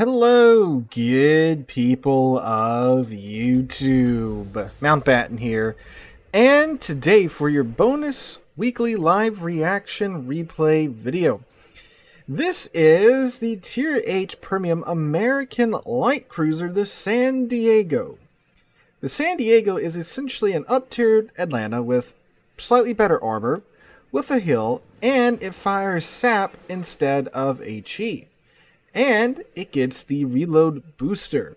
Hello, good people of YouTube. Mountbatten here, and today for your bonus weekly live reaction replay video. This is the Tier 8 Premium American Light Cruiser, the San Diego. The San Diego is essentially an up-tiered Atlanta with slightly better armor, with a hill, and it fires SAP instead of HE. And it gets the reload booster.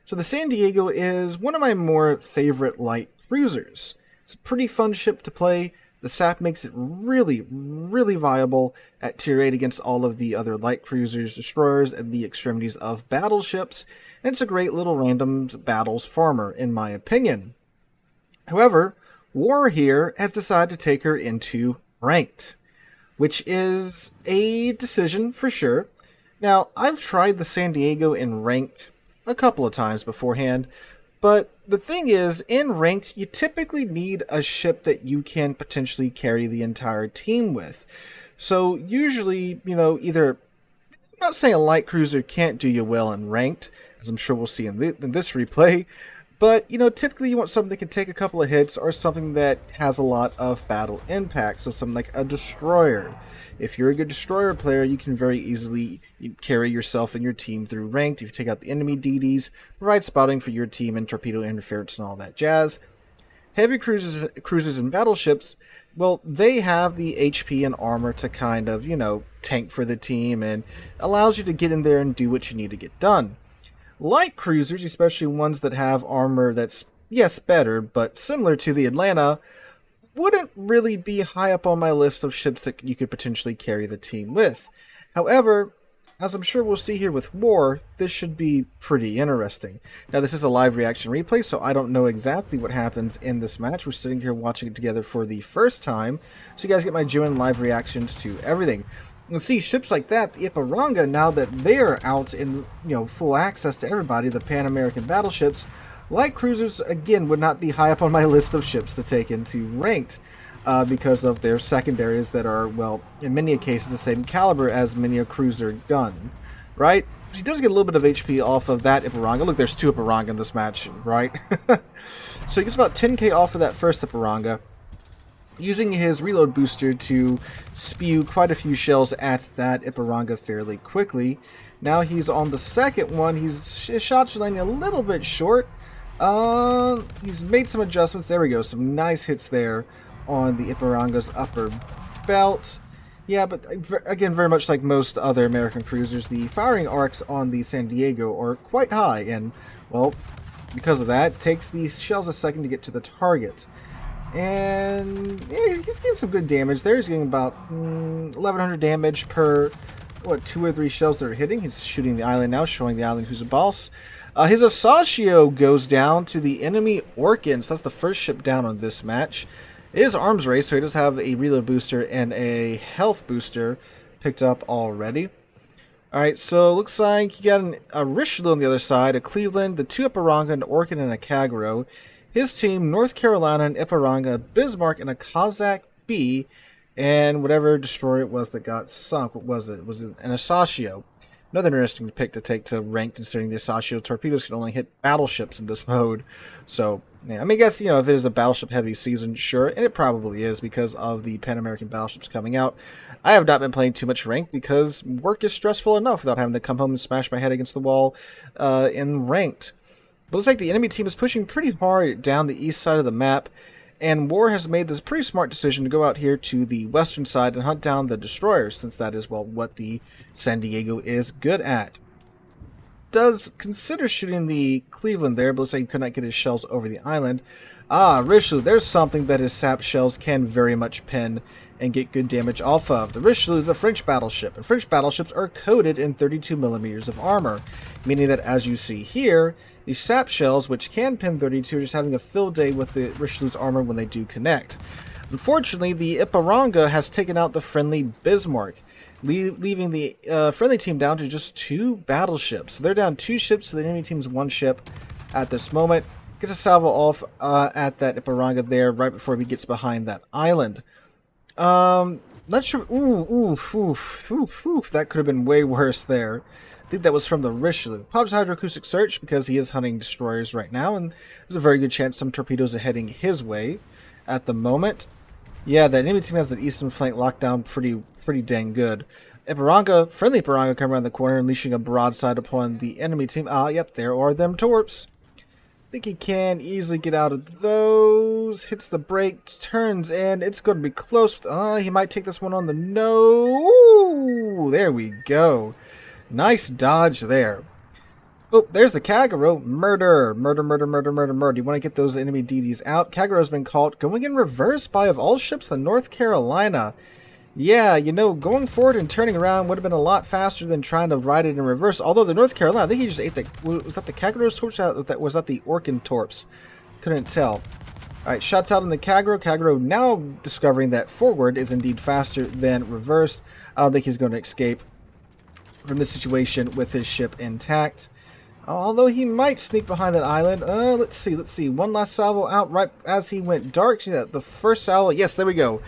So the San Diego is one of my more favorite light cruisers. It's a pretty fun ship to play. The SAP makes it really viable at Tier 8 against all of the other light cruisers, destroyers, and the extremities of battleships. And it's a great little random battles farmer, in my opinion. However, War here has decided to take her into Ranked, which is a decision for sure. Now, I've tried the San Diego in Ranked a couple of times beforehand, but the thing is, in Ranked, you typically need a ship that you can potentially carry the entire team with. So usually, either, I'm not saying a light cruiser can't do you well in Ranked, as I'm sure we'll see in this replay, but, typically you want something that can take a couple of hits or something that has a lot of battle impact, so something like a destroyer. If you're a good destroyer player, you can very easily carry yourself and your team through Ranked. If you take out the enemy DDs, provide spotting for your team and torpedo interference and all that jazz. Heavy cruisers and battleships, well, they have the HP and armor to kind of, tank for the team and allows you to get in there and do what you need to get done. Light cruisers, especially ones that have armor that's, yes, better, but similar to the Atlanta, wouldn't really be high up on my list of ships that you could potentially carry the team with. However, as I'm sure we'll see here with War, this should be pretty interesting. Now, this is a live reaction replay, so I don't know exactly what happens in this match. We're sitting here watching it together for the first time, so you guys get my genuine live reactions to everything. And see, ships like that, the Ipiranga, now that they're out in full access to everybody, the Pan-American battleships, light cruisers, again, would not be high up on my list of ships to take into Ranked because of their secondaries that are, well, in many cases, the same caliber as many a cruiser gun, right? He does get a little bit of HP off of that Ipiranga. Look, there's two Ipiranga in this match, right? So he gets about 10k off of that first Ipiranga, using his reload booster to spew quite a few shells at that Ipiranga fairly quickly. Now he's on the second one. His shots are landing a little bit short. He's made some adjustments. There we go. Some nice hits there on the Ipiranga's upper belt. Yeah, but again, very much like most other American cruisers, the firing arcs on the San Diego are quite high, and, well, because of that, it takes these shells a second to get to the target. And yeah, he's getting some good damage there. He's getting about 1100 damage per, 2 or 3 shells that are hitting. He's shooting the island now, showing the island who's a boss. His Asashio goes down to the enemy Orkan, so that's the first ship down on this match. It is arms race, so he does have a reload booster and a health booster picked up already. Alright, so looks like you got a Richelieu on the other side, a Cleveland, the 2 Ipiranga, an Orkan, and a Kagero. His team, North Carolina, an Ipiranga, Bismarck, and a Cossack B, and whatever destroyer it was that got sunk. What was it? Was it an Asashio? Another interesting pick to take to Rank, considering the Asashio torpedoes can only hit battleships in this mode. So, yeah, I mean, I guess, if it is a battleship-heavy season, sure, and it probably is because of the Pan-American battleships coming out. I have not been playing too much Rank because work is stressful enough without having to come home and smash my head against the wall in Ranked. But it looks like the enemy team is pushing pretty hard down the east side of the map, and War has made this pretty smart decision to go out here to the western side and hunt down the destroyers, since that is, well, what the San Diego is good at. Does consider shooting the Cleveland there, but looks like he could not get his shells over the island. Ah, Richelieu, there's something that his SAP shells can very much pin and get good damage off of. The Richelieu is a French battleship, and French battleships are coated in 32mm of armor, meaning that, as you see here, the SAP shells, which can pin 32, are just having a field day with the Richelieu's armor when they do connect. Unfortunately, the Ipiranga has taken out the friendly Bismarck, leaving the friendly team down to just 2 battleships. So they're down 2 ships to the enemy team's 1 ship at this moment. Gets a salvo off at that Ipiranga there right before he gets behind that island. Not sure. Ooh, that could have been way worse there. I think that was from the Richelieu. Pops hydroacoustic search because he is hunting destroyers right now, and there's a very good chance some torpedoes are heading his way at the moment. Yeah, that enemy team has the eastern flank locked down pretty dang good. Iparanga, friendly Iparanga, come around the corner, unleashing a broadside upon the enemy team. Ah, yep, there are them torps. Think he can easily get out of those. Hits the brake, turns, and it's going to be close. He might take this one on the nose. There we go. Nice dodge there. Oh, there's the Kagero. Murder. Murder. Do you want to get those enemy DDs out? Kagero's been caught going in reverse by, of all ships, the North Carolina. Yeah, you know, going forward and turning around would have been a lot faster than trying to ride it in reverse. Although the North Carolina, I think he just ate the... Was that the Kagero's torps? Was that the Orkin torps? Couldn't tell. Alright, shots out on the Kagero. Kagero now discovering that forward is indeed faster than reverse. I don't think he's going to escape from this situation with his ship intact. Although he might sneak behind that island. Let's see. One last salvo out right as he went dark. See that? The first salvo. Yes, there we go.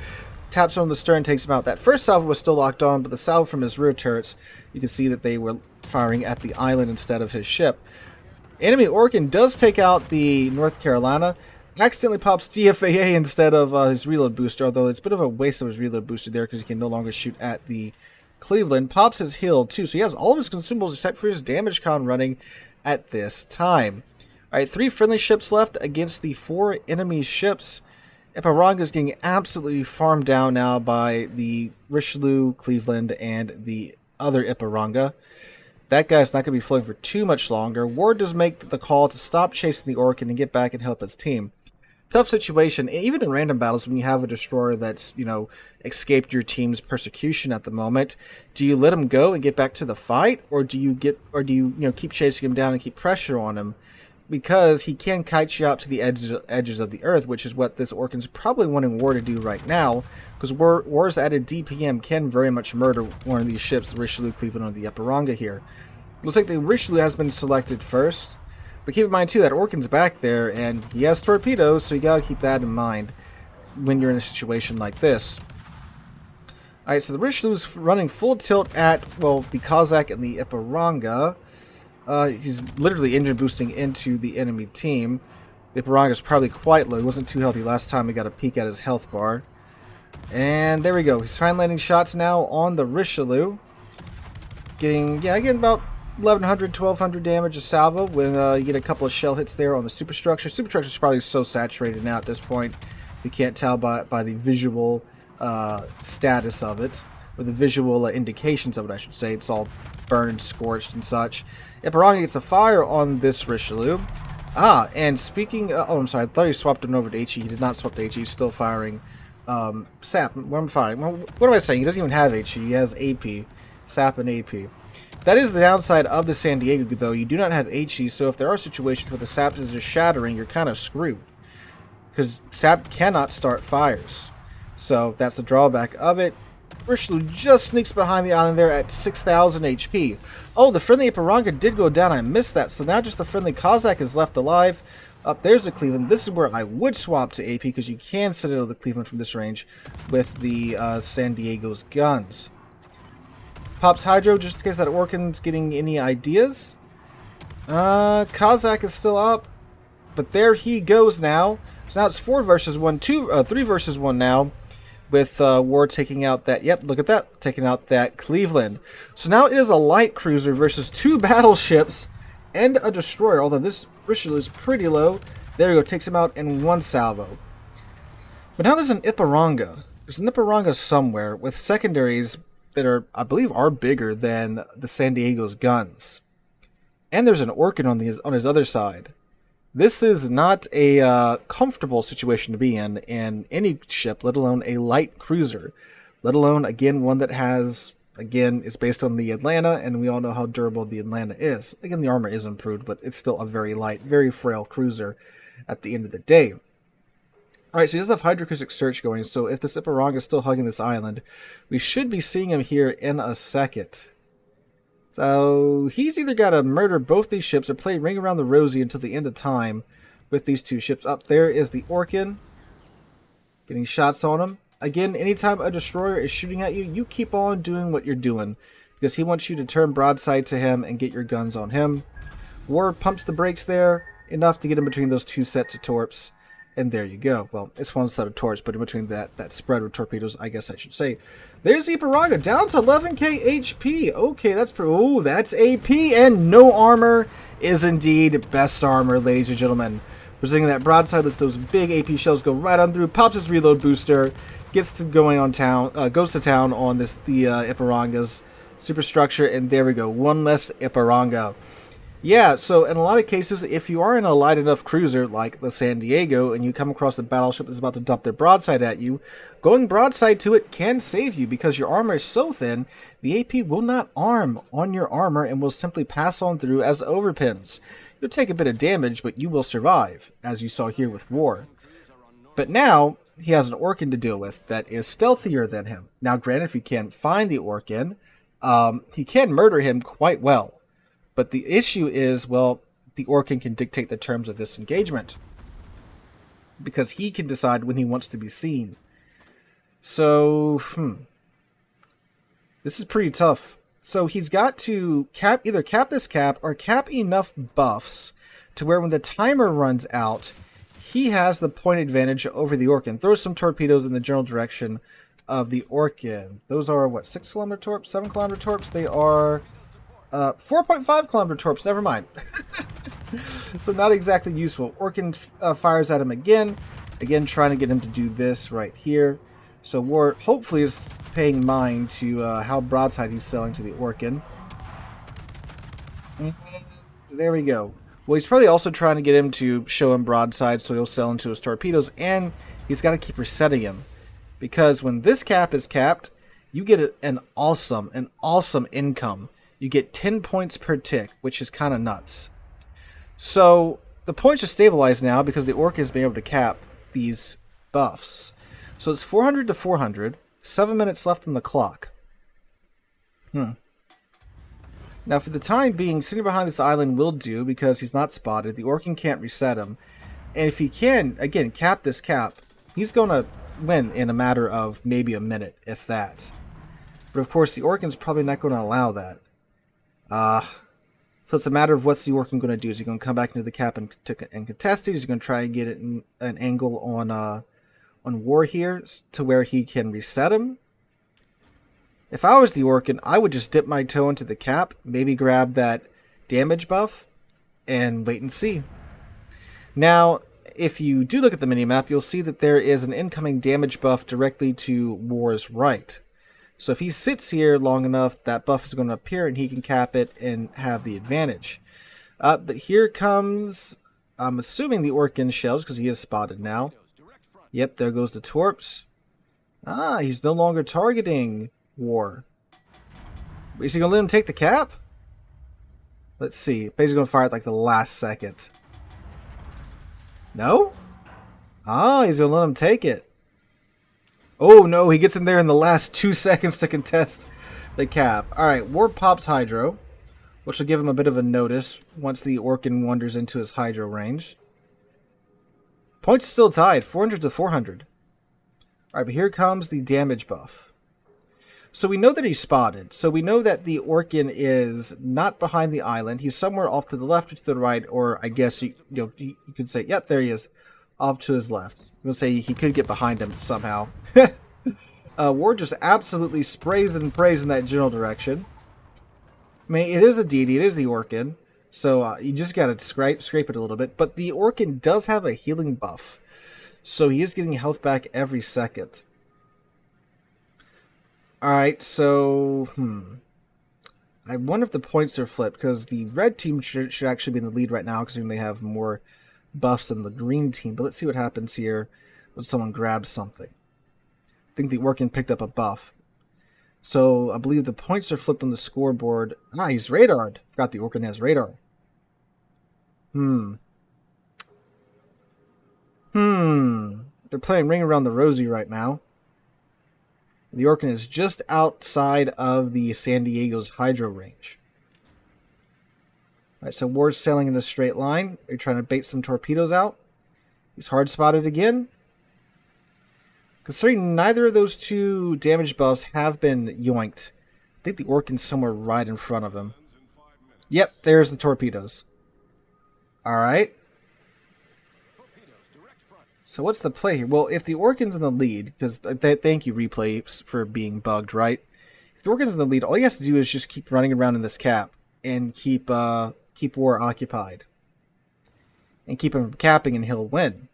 Taps on the stern, takes him out. That first salvo was still locked on, but the salvo from his rear turrets, you can see that they were firing at the island instead of his ship. Enemy Orkin does take out the North Carolina. Accidentally pops DFAA instead of his reload booster, although it's a bit of a waste of his reload booster there because he can no longer shoot at the Cleveland. Pops his hill too, so he has all of his consumables except for his damage con running at this time. Alright, 3 friendly ships left against the 4 enemy ships. Iparanga is getting absolutely farmed down now by the Richelieu, Cleveland, and the other Iparanga. That guy's not going to be floating for too much longer. Ward does make the call to stop chasing the Orkin and get back and help his team. Tough situation, even in random battles when you have a destroyer that's, you know, escaped your team's persecution at the moment. Do you let him go and get back to the fight, or do you keep chasing him down and keep pressure on him? Because he can kite you out to the edges of the earth, which is what this Orkin's probably wanting War to do right now, because War's added DPM can very much murder one of these ships, the Richelieu, Cleveland, or the Iparanga here. Looks like the Richelieu has been selected first. But keep in mind, too, that Orkin's back there, and he has torpedoes, so you gotta keep that in mind when you're in a situation like this. Alright, so the Richelieu's running full tilt at, well, the Cossack and the Iparanga. He's literally engine boosting into the enemy team. The Iparanga's probably quite low. He wasn't too healthy last time we got a peek at his health bar. And there we go. He's fine landing shots now on the Richelieu. Getting about 1,100, 1,200 damage a salvo when you get a couple of shell hits there on the superstructure. Superstructure's probably so saturated now at this point. You can't tell by the visual status of it, or the visual indications of it, I should say. It's all burned, scorched, and such. Iparanga gets a fire on this Richelieu. And speaking... oh, I'm sorry. I thought he swapped it over to HE. He did not swap to HE. He's still firing SAP. What am I firing? What am I saying? He doesn't even have HE. He has AP. SAP and AP. That is the downside of the San Diego, though. You do not have HE, so if there are situations where the SAP is just shattering, you're kind of screwed. Because SAP cannot start fires. So that's the drawback of it. Richelieu just sneaks behind the island there at 6,000 HP. Oh, the friendly Iparanga did go down. I missed that. So now just the friendly Cossack is left alive. Up there's the Cleveland. This is where I would swap to AP because you can citadel the Cleveland from this range with the San Diego's guns. Pops Hydro just in case that Orkin's getting any ideas. Cossack is still up. But there he goes now. So now it's 3 versus 1 now. With War taking out that, yep, look at that, taking out that Cleveland. So now it is a light cruiser versus 2 battleships and a destroyer, although this Richelieu is pretty low. There we go, takes him out in 1 salvo. But now there's an Iparanga. There's an Iparanga somewhere with secondaries that are, I believe, are bigger than the San Diego's guns. And there's an Orkin on his other side. This is not a comfortable situation to be in any ship, let alone a light cruiser. Let alone, again, one that has, again, is based on the Atlanta, and we all know how durable the Atlanta is. Again, the armor is improved, but it's still a very light, very frail cruiser at the end of the day. Alright, so he does have hydroacoustic search going, so if this Iparanga is still hugging this island, we should be seeing him here in a second. So he's either got to murder both these ships or play Ring Around the Rosie until the end of time with these 2 ships. Up there is the Orkin. Getting shots on him. Again, anytime a destroyer is shooting at you, you keep on doing what you're doing, because he wants you to turn broadside to him and get your guns on him. War pumps the brakes there, enough to get in between those two sets of torps. And there you go. Well, it's one set of torps, but in between that spread of torpedoes, I guess I should say. There's Ipiranga, down to 11k HP. Okay, that's AP, and no armor is indeed best armor, ladies and gentlemen. Presenting that broadside lets those big AP shells go right on through, pops his reload booster, gets to goes to town on the Ipiranga's superstructure, and there we go, one less Ipiranga. Yeah, so in a lot of cases, if you are in a light enough cruiser like the San Diego and you come across a battleship that's about to dump their broadside at you, going broadside to it can save you because your armor is so thin, the AP will not arm on your armor and will simply pass on through as overpins. You'll take a bit of damage, but you will survive, as you saw here with War. But now, he has an Orkan to deal with that is stealthier than him. Now, granted, if he can't find the Orkan, he can murder him quite well. But the issue is, well, the Orkan can dictate the terms of this engagement, because he can decide when he wants to be seen. So, this is pretty tough. So he's got to either cap this cap or cap enough buffs to where when the timer runs out, he has the point advantage over the Orkan. Throw some torpedoes in the general direction of the Orkan. Those are, what, 6 kilometer torps, 7 kilometer torps? They are 4.5 kilometer torps, never mind. So not exactly useful. Orkan fires at him again, trying to get him to do this right here. So War hopefully is paying mind to how broadside he's selling to the Orkan. There we go. Well, he's probably also trying to get him to show him broadside so he'll sell into his torpedoes, and he's got to keep resetting him. Because when this cap is capped, you get an awesome income. You get 10 points per tick, which is kind of nuts. So the points are stabilized now because the Orkan has been able to cap these buffs. So it's 400 to 400, 7 minutes left on the clock. Now for the time being, sitting behind this island will do because he's not spotted. The Orkan can't reset him. And if he can, again, cap this cap, he's going to win in a matter of maybe a minute, if that. But of course, the Orkan's probably not going to allow that. So it's a matter of what's the Orkan going to do. Is he going to come back into the cap and contest it? Is he going to try and get it in an angle on War here to where he can reset him? If I was the Orkan, I would just dip my toe into the cap, maybe grab that damage buff, and wait and see. Now, if you do look at the minimap, you'll see that there is an incoming damage buff directly to War's right. So if he sits here long enough, that buff is going to appear and he can cap it and have the advantage. But here comes, I'm assuming the Orkan shells because he is spotted now. Yep, there goes the torps. He's no longer targeting War. Is he going to let him take the cap? Let's see. But he's going to fire at like the last second. No? He's going to let him take it. Oh no, he gets in there in the last 2 seconds to contest the cap. Alright, War pops Hydro, which will give him a bit of a notice once the Orkan wanders into his Hydro range. Points still tied, 400 to 400. Alright, but here comes the damage buff. So we know that he's spotted. So we know that the Orkan is not behind the island. He's somewhere off to the left or to the right, or I guess you could say, yep, there he is. Off to his left. I'm going to say he could get behind him somehow. War just absolutely sprays and prays in that general direction. I mean, it is a DD, it is the Orkan. So you just got to scrape it a little bit. But the Orkan does have a healing buff. So he is getting health back every second. Alright, so... I wonder if the points are flipped. Because the red team should actually be in the lead right now. Because they have more buffs than the green team. But let's see what happens here when someone grabs something. I think the Orkan picked up a buff. So I believe the points are flipped on the scoreboard. He's radared. Forgot the Orkan has radar. They're playing Ring Around the Rosie right now. The Orkan is just outside of the San Diego's Hydro range. Alright, so War's sailing in a straight line. They're trying to bait some torpedoes out. He's hard spotted again. Considering neither of those two damage buffs have been yoinked, I think the Orkin's somewhere right in front of him. Yep, there's the torpedoes. Alright. So what's the play here? Well, if the Orkin's in the lead, because thank you, replay, for being bugged, right? If the Orkin's in the lead, all he has to do is just keep running around in this cap and keep War occupied. And keep him capping and he'll win.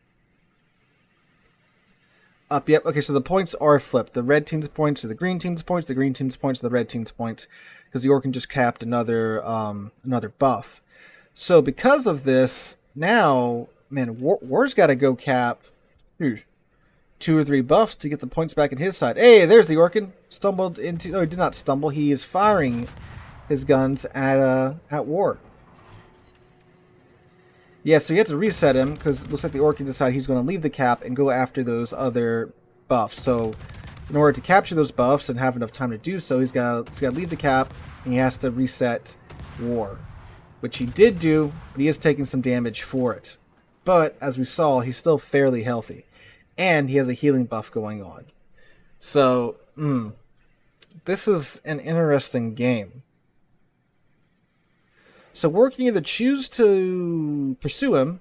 Up, yep. Okay, so the points are flipped. The red team's points to the green team's points, the green team's points to the red team's points, because the Orkin just capped another buff. So because of this, now, man, War's got to go cap 2 or 3 buffs to get the points back in his side. Hey, there's the Orkin. Stumbled into... No, he did not stumble. He is firing his guns at War. Yeah, so you have to reset him, because it looks like the Orkin decided he's going to leave the cap and go after those other buffs. So, in order to capture those buffs and have enough time to do so, he's got to leave the cap, and he has to reset War. Which he did do, but he is taking some damage for it. But, as we saw, he's still fairly healthy. And he has a healing buff going on. So, this is an interesting game. So War can either choose to pursue him,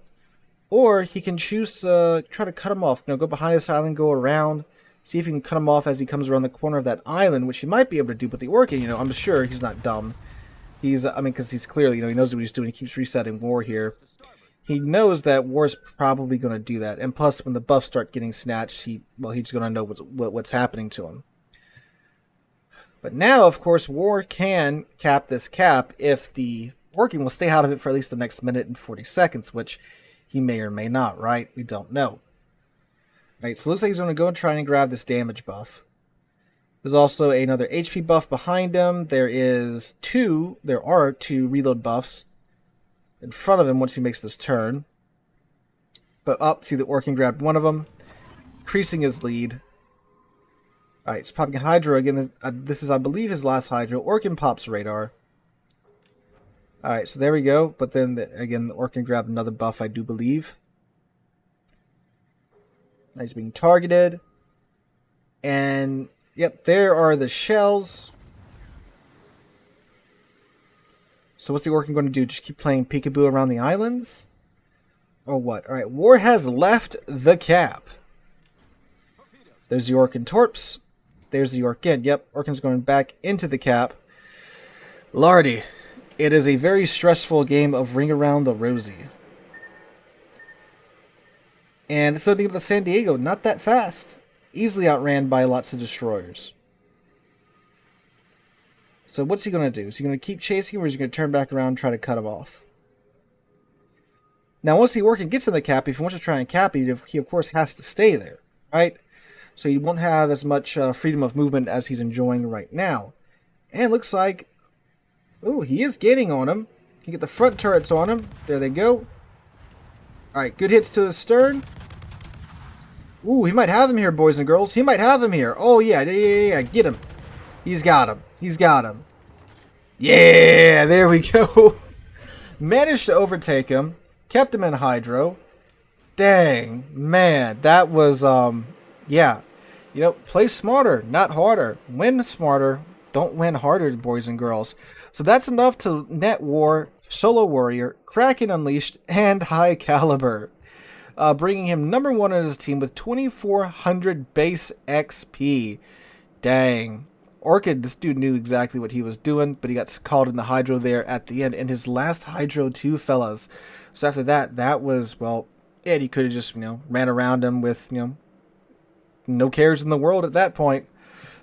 or he can choose to try to cut him off. Go behind this island, go around, see if he can cut him off as he comes around the corner of that island, which he might be able to do. But the Orkin, I'm sure he's not dumb. Because he's clearly, he knows what he's doing. He keeps resetting War here. He knows that War's probably going to do that. And plus, when the buffs start getting snatched, he's going to know what's happening to him. But now, of course, War can cap this cap if the Orkin will stay out of it for at least the next minute and 40 seconds, which he may or may not, right? We don't know. Right, so it looks like he's going to go and try and grab this damage buff. There's also another HP buff behind him. There are two reload buffs in front of him once he makes this turn. But see the Orkin grabbed one of them, increasing his lead. Alright, he's popping Hydro again. This is, I believe, his last Hydro. Orkin pops Radar. Alright, so there we go. But then, again, the Orkin grabbed another buff, I do believe. Now he's being targeted. And, yep, there are the shells. So what's the Orkin going to do? Just keep playing peekaboo around the islands? Or what? Alright, War has left the cap. There's the Orkin Torps. There's the Orkin. Yep, Orkin's going back into the cap. Lordy. It is a very stressful game of Ring Around the Rosie. And so the San Diego, not that fast. Easily outran by lots of destroyers. So what's he going to do? Is he going to keep chasing him, or is he going to turn back around and try to cut him off? Now, once the Orkin gets in the cap, if he wants to try and cap it, he of course has to stay there, right? So he won't have as much freedom of movement as he's enjoying right now. And it looks like... Ooh, he is gaining on him. Can get the front turrets on him. There they go. Alright, good hits to the stern. Ooh, he might have him here, boys and girls. He might have him here. Oh, yeah. Get him. He's got him. He's got him. Yeah, there we go. Managed to overtake him. Kept him in Hydro. Dang, man. That was, yeah. Play smarter, not harder. Win smarter. Don't win harder, boys and girls. So that's enough to net War, Solo Warrior, Kraken Unleashed, and High Caliber. Bringing him number 1 on his team with 2,400 base XP. Dang. Orchid, this dude knew exactly what he was doing, but he got called in the Hydro there at the end. And his last Hydro too, fellas. So after that, that was, well, he could have just, ran around him with, no cares in the world at that point.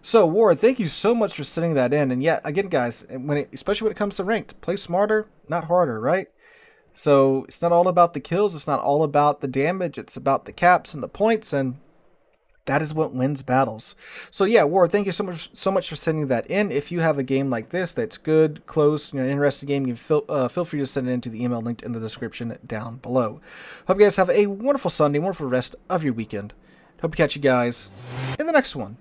So, War, thank you so much for sending that in. And yeah, again, guys, especially when it comes to ranked, play smarter, not harder, right? So, it's not all about the kills. It's not all about the damage. It's about the caps and the points, and that is what wins battles. So, yeah, War, thank you so much for sending that in. If you have a game like this that's good, close, an interesting game, you can feel free to send it into the email linked in the description down below. Hope you guys have a wonderful Sunday, wonderful rest of your weekend. Hope to catch you guys in the next one.